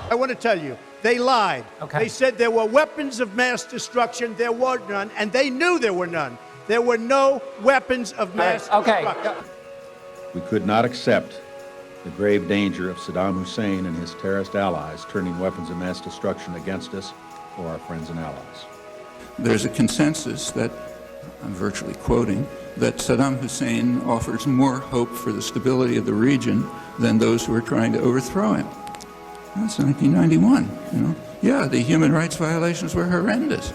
I want to tell you, they lied. Okay. They said there were weapons of mass destruction. There were none, and they knew there were none. There were no weapons of mass destruction. We could not accept the grave danger of Saddam Hussein and his terrorist allies turning weapons of mass destruction against us or our friends and allies. There's a consensus that, I'm virtually quoting, that Saddam Hussein offers more hope for the stability of the region than those who are trying to overthrow him. That's 1991, you know. Yeah, the human rights violations were horrendous.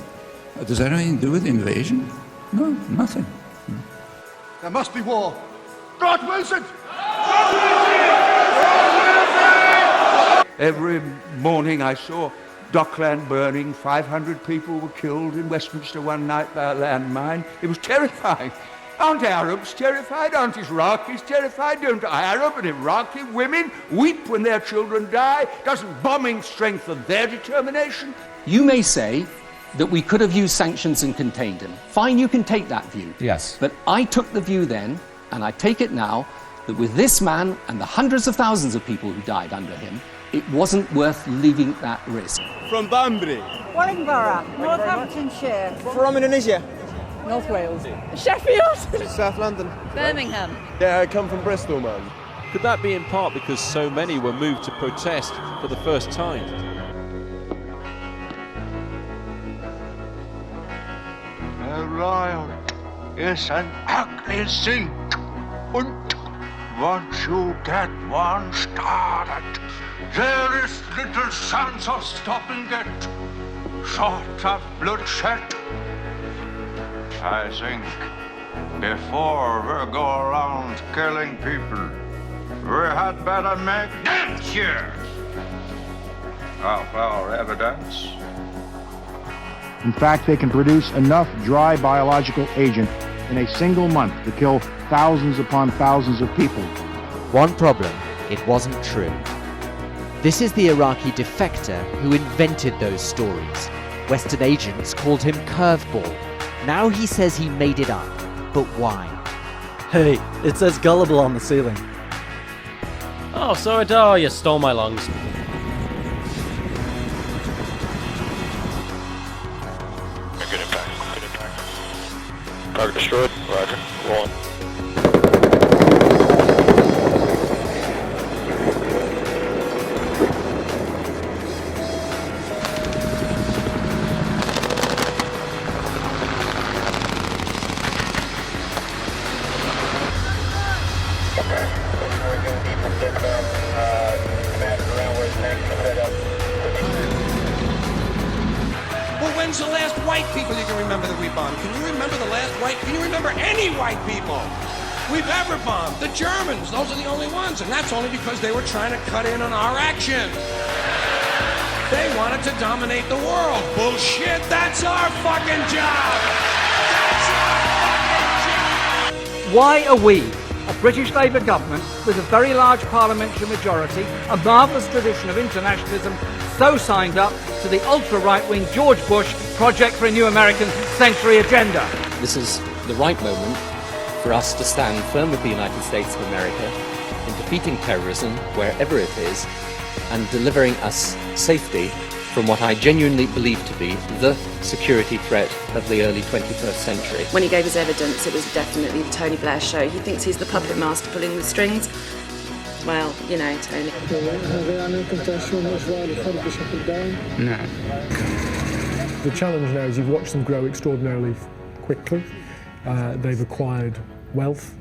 Does that have anything to do with the invasion? No, nothing. There must be war. God wills it! Every morning I saw Dockland burning. 500 people were killed in Westminster one night by a landmine. It was terrifying. Aren't Arabs terrified? Aren't Iraqis terrified? Don't Arab and Iraqi women weep when their children die? Doesn't bombing strengthen their determination? You may say that we could have used sanctions and contained him. Fine, you can take that view. Yes. But I took the view then, and I take it now, that with this man and the hundreds of thousands of people who died under him, it wasn't worth leaving that risk. From Banbury. Wellingborough, Northamptonshire. From Indonesia. North Wales. Sheffield. South London. Birmingham. Yeah, I come from Bristol, man. Could that be in part because so many were moved to protest for the first time? A lion is an ugly thing. And once you get one started, there is little chance of stopping it, short of bloodshed. I think before we go around killing people, we had better make them here of our evidence. In fact, they can produce enough dry biological agent in a single month to kill thousands upon thousands of people. One problem, it wasn't true. This is the Iraqi defector who invented those stories. Western agents called him Curveball. Now he says he made it up. But why? Hey, it says gullible on the ceiling. Oh, so it, oh, you stole my lungs. Good impact, good impact. Target destroyed, roger, rolling. Well, when's the last white people you can remember that we bombed? Can you remember the last white? Can you remember any white people we've ever bombed? The Germans, those are the only ones, and that's only because they were trying to cut in on our action. They wanted to dominate the world. Bullshit, that's our fucking job. That's our fucking job. Why are we, a British Labour government with a very large parliamentary majority, a marvellous tradition of internationalism, so signed up to the ultra-right-wing George Bush Project for a New American Century agenda? This is the right moment for us to stand firm with the United States of America in defeating terrorism wherever it is and delivering us safety from what I genuinely believe to be the security threat of the early 21st century. When he gave his evidence, it was definitely the Tony Blair show. He thinks he's the puppet master pulling the strings. Well, you know, Tony. No. The challenge now is you've watched them grow extraordinarily quickly. They've acquired wealth,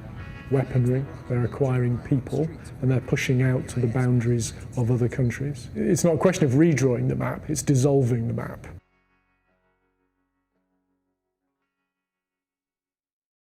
weaponry, they're acquiring people, and they're pushing out to the boundaries of other countries. It's not a question of redrawing the map, it's dissolving the map.